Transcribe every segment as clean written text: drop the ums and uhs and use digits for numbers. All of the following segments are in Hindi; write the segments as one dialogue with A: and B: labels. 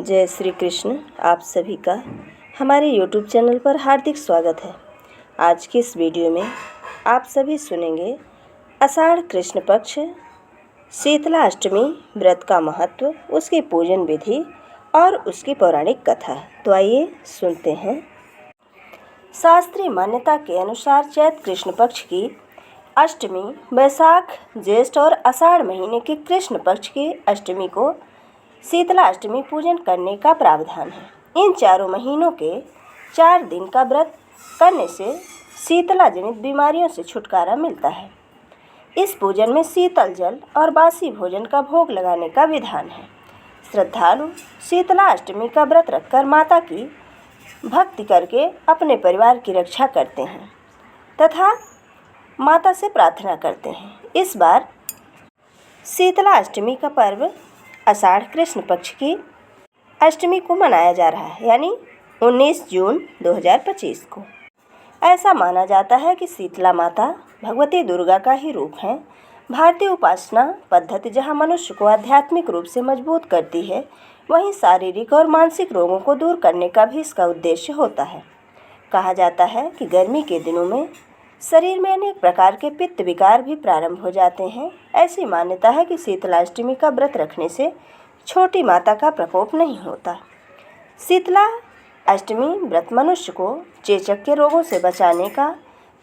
A: जय श्री कृष्ण। आप सभी का हमारे YouTube चैनल पर हार्दिक स्वागत है। आज की इस वीडियो में आप सभी सुनेंगे आषाढ़ कृष्ण पक्ष शीतला अष्टमी व्रत का महत्व, उसकी पूजन विधि और उसकी पौराणिक कथा। तो आइए सुनते हैं। शास्त्रीय मान्यता के अनुसार चैत्र कृष्ण पक्ष की अष्टमी वैशाख, ज्येष्ठ और आषाढ़ महीने के कृष्ण पक्ष की अष्टमी को शीतला अष्टमी पूजन करने का प्रावधान है। इन चारों महीनों के 4 दिन का व्रत करने से शीतला जनित बीमारियों से छुटकारा मिलता है। इस पूजन में शीतल जल और बासी भोजन का भोग लगाने का विधान है। श्रद्धालु शीतला अष्टमी का व्रत रखकर माता की भक्ति करके अपने परिवार की रक्षा करते हैं तथा माता से प्रार्थना करते हैं। इस बार शीतला अष्टमी का पर्व आषाढ़ कृष्ण पक्ष की अष्टमी को मनाया जा रहा है, यानी 19 जून 2025 को। ऐसा माना जाता है कि शीतला माता भगवती दुर्गा का ही रूप है। भारतीय उपासना पद्धति जहां मनुष्य को आध्यात्मिक रूप से मजबूत करती है, वहीं शारीरिक और मानसिक रोगों को दूर करने का भी इसका उद्देश्य होता है। कहा जाता है कि गर्मी के दिनों में शरीर में अनेक प्रकार के पित्त विकार भी प्रारंभ हो जाते हैं। ऐसी मान्यता है कि शीतला अष्टमी का व्रत रखने से छोटी माता का प्रकोप नहीं होता। शीतला अष्टमी व्रत मनुष्य को चेचक के रोगों से बचाने का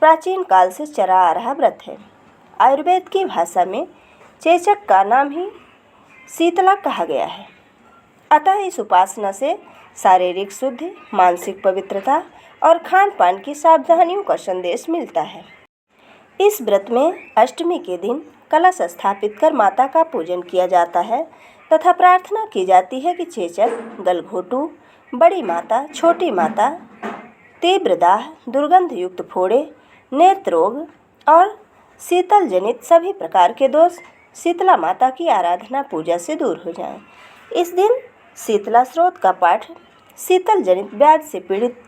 A: प्राचीन काल से चला आ रहा व्रत है। आयुर्वेद की भाषा में चेचक का नाम ही शीतला कहा गया है। अतः इस उपासना से शारीरिक शुद्धि, मानसिक पवित्रता और खान पान की सावधानियों का संदेश मिलता है। इस व्रत में अष्टमी के दिन कलश स्थापित कर माता का पूजन किया जाता है तथा प्रार्थना की जाती है कि चेचक, गलघोटू, बड़ी माता, छोटी माता, तीव्र दाह, दुर्गंध युक्त फोड़े, नेत्र रोग और शीतल जनित सभी प्रकार के दोष शीतला माता की आराधना पूजा से दूर हो जाएं। इस दिन शीतला स्रोत का पाठ शीतल जनित व्याधि से पीड़ित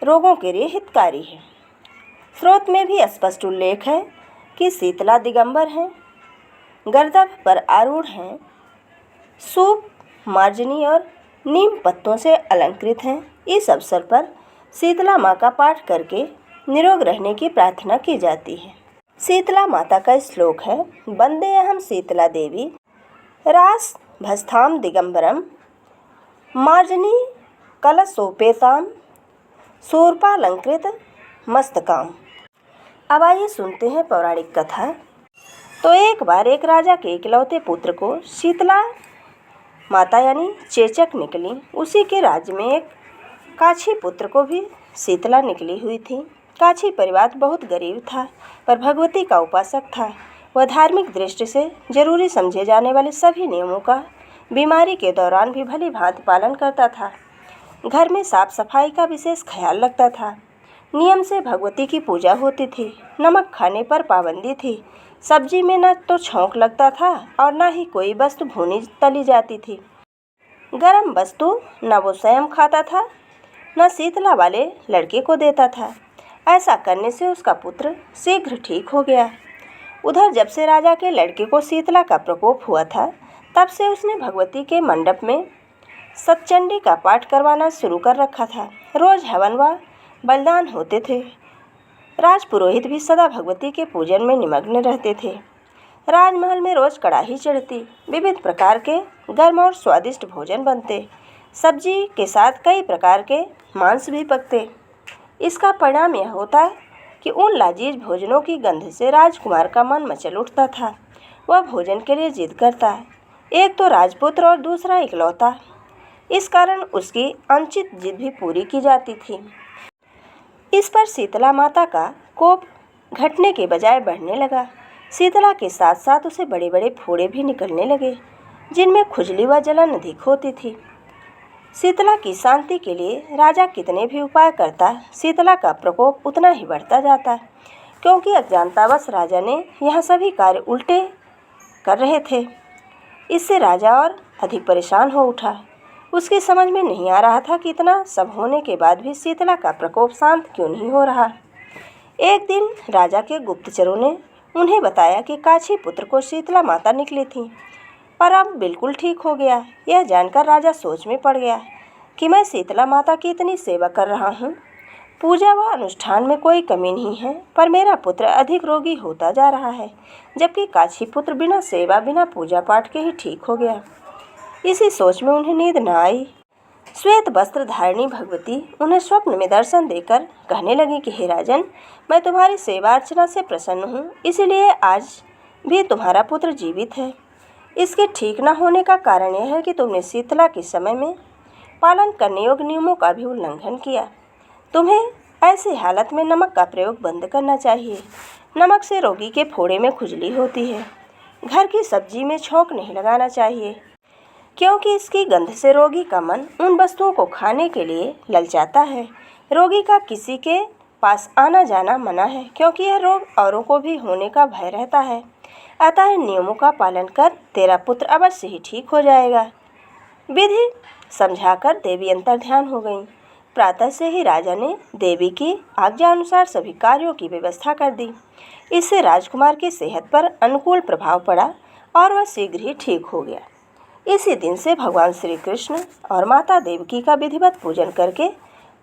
A: रोगों के लिए हितकारी है। स्रोत में भी स्पष्ट उल्लेख है कि शीतला दिगंबर हैं, गर्दभ पर आरूढ़ हैं, सूप, मार्जनी और नीम पत्तों से अलंकृत हैं। इस अवसर पर शीतला माँ का पाठ करके निरोग रहने की प्रार्थना की जाती है। शीतला माता का श्लोक है, वंदे अहम शीतला देवी रास भस्ताम दिगंबरम मार्जनी कलशोपेताम शूर्पालंकृत मस्तकाम। अब आइए सुनते हैं पौराणिक कथा। तो एक बार एक राजा के इकलौते पुत्र को शीतला माता यानी चेचक निकली। उसी के राज्य में एक काछी पुत्र को भी शीतला निकली हुई थी। काछी परिवार बहुत गरीब था, पर भगवती का उपासक था। वह धार्मिक दृष्टि से जरूरी समझे जाने वाले सभी नियमों का बीमारी के दौरान भी भली भांति पालन करता था। घर में साफ सफाई का विशेष ख्याल रखता था। नियम से भगवती की पूजा होती थी। नमक खाने पर पाबंदी थी। सब्जी में न तो छौंक लगता था और न ही कोई वस्तु भुनी तली जाती थी। गरम वस्तु न वो स्वयं खाता था, न शीतला वाले लड़के को देता था। ऐसा करने से उसका पुत्र शीघ्र ठीक हो गया। उधर जब से राजा के लड़के को शीतला का प्रकोप हुआ था, तब से उसने भगवती के मंडप में सतचंडी का पाठ करवाना शुरू कर रखा था। रोज हवन व बलिदान होते थे। राजपुरोहित भी सदा भगवती के पूजन में निमग्न रहते थे। राजमहल में रोज कड़ाही चढ़ती, विविध प्रकार के गर्म और स्वादिष्ट भोजन बनते। सब्जी के साथ कई प्रकार के मांस भी पकते। इसका परिणाम यह होता कि उन लजीज भोजनों की गंध से राजकुमार का मन मचल उठता था। वह भोजन के लिए जिद करता। एक तो राजपुत्र और दूसरा इकलौता। इस कारण उसकी अनुचित जिद भी पूरी की जाती थी। इस पर शीतला माता का कोप घटने के बजाय बढ़ने लगा। शीतला के साथ साथ उसे बड़े बड़े फोड़े भी निकलने लगे, जिनमें खुजली व जलन अधिक होती थी। शीतला की शांति के लिए राजा कितने भी उपाय करता, शीतला का प्रकोप उतना ही बढ़ता जाता, क्योंकि अज्ञानतावश राजा ने यह सभी कार्य उल्टे कर रहे थे। इससे राजा और अधिक परेशान हो उठा। उसकी समझ में नहीं आ रहा था कि इतना सब होने के बाद भी शीतला का प्रकोप शांत क्यों नहीं हो रहा। एक दिन राजा के गुप्तचरों ने उन्हें बताया कि काछी पुत्र को शीतला माता निकली थी पर अब बिल्कुल ठीक हो गया। यह जानकर राजा सोच में पड़ गया कि मैं शीतला माता की इतनी सेवा कर रहा हूँ, पूजा व अनुष्ठान में कोई कमी नहीं है, पर मेरा पुत्र अधिक रोगी होता जा रहा है, जबकि काशी पुत्र बिना सेवा बिना पूजा पाठ के ही ठीक हो गया। इसी सोच में उन्हें नींद न आई। श्वेत वस्त्र धारिणी भगवती उन्हें स्वप्न में दर्शन देकर कहने लगी कि हे राजन, मैं तुम्हारी सेवा अर्चना से प्रसन्न हूँ, इसीलिए आज भी तुम्हारा पुत्र जीवित है। इसके ठीक न होने का कारण यह है कि तुमने शीतला के समय में पालन करने योग्य नियमों का भी उल्लंघन किया। तुम्हें ऐसी हालत में नमक का प्रयोग बंद करना चाहिए। नमक से रोगी के फोड़े में खुजली होती है। घर की सब्जी में छौंक नहीं लगाना चाहिए, क्योंकि इसकी गंध से रोगी का मन उन वस्तुओं को खाने के लिए ललचाता है। रोगी का किसी के पास आना जाना मना है, क्योंकि यह रोग औरों को भी होने का भय रहता है। अतः नियमों का पालन कर तेरा पुत्र अवश्य ही ठीक हो जाएगा। विधि समझाकर देवी अंतर्ध्यान हो गईं। प्रातः से ही राजा ने देवी की आज्ञा अनुसार सभी कार्यों की व्यवस्था कर दी। इससे राजकुमार की सेहत पर अनुकूल प्रभाव पड़ा और वह शीघ्र ही ठीक हो गया। इसी दिन से भगवान श्री कृष्ण और माता देवकी का विधिवत पूजन करके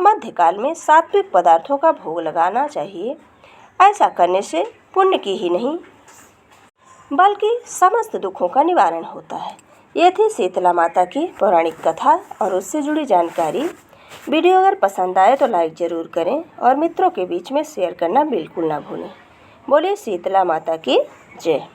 A: मध्यकाल में सात्विक पदार्थों का भोग लगाना चाहिए। ऐसा करने से पुण्य की ही नहीं बल्कि समस्त दुखों का निवारण होता है। ये थी शीतला माता की पौराणिक कथा और उससे जुड़ी जानकारी। वीडियो अगर पसंद आए तो लाइक ज़रूर करें और मित्रों के बीच में शेयर करना बिल्कुल ना भूलें। बोलिए शीतला माता की जय।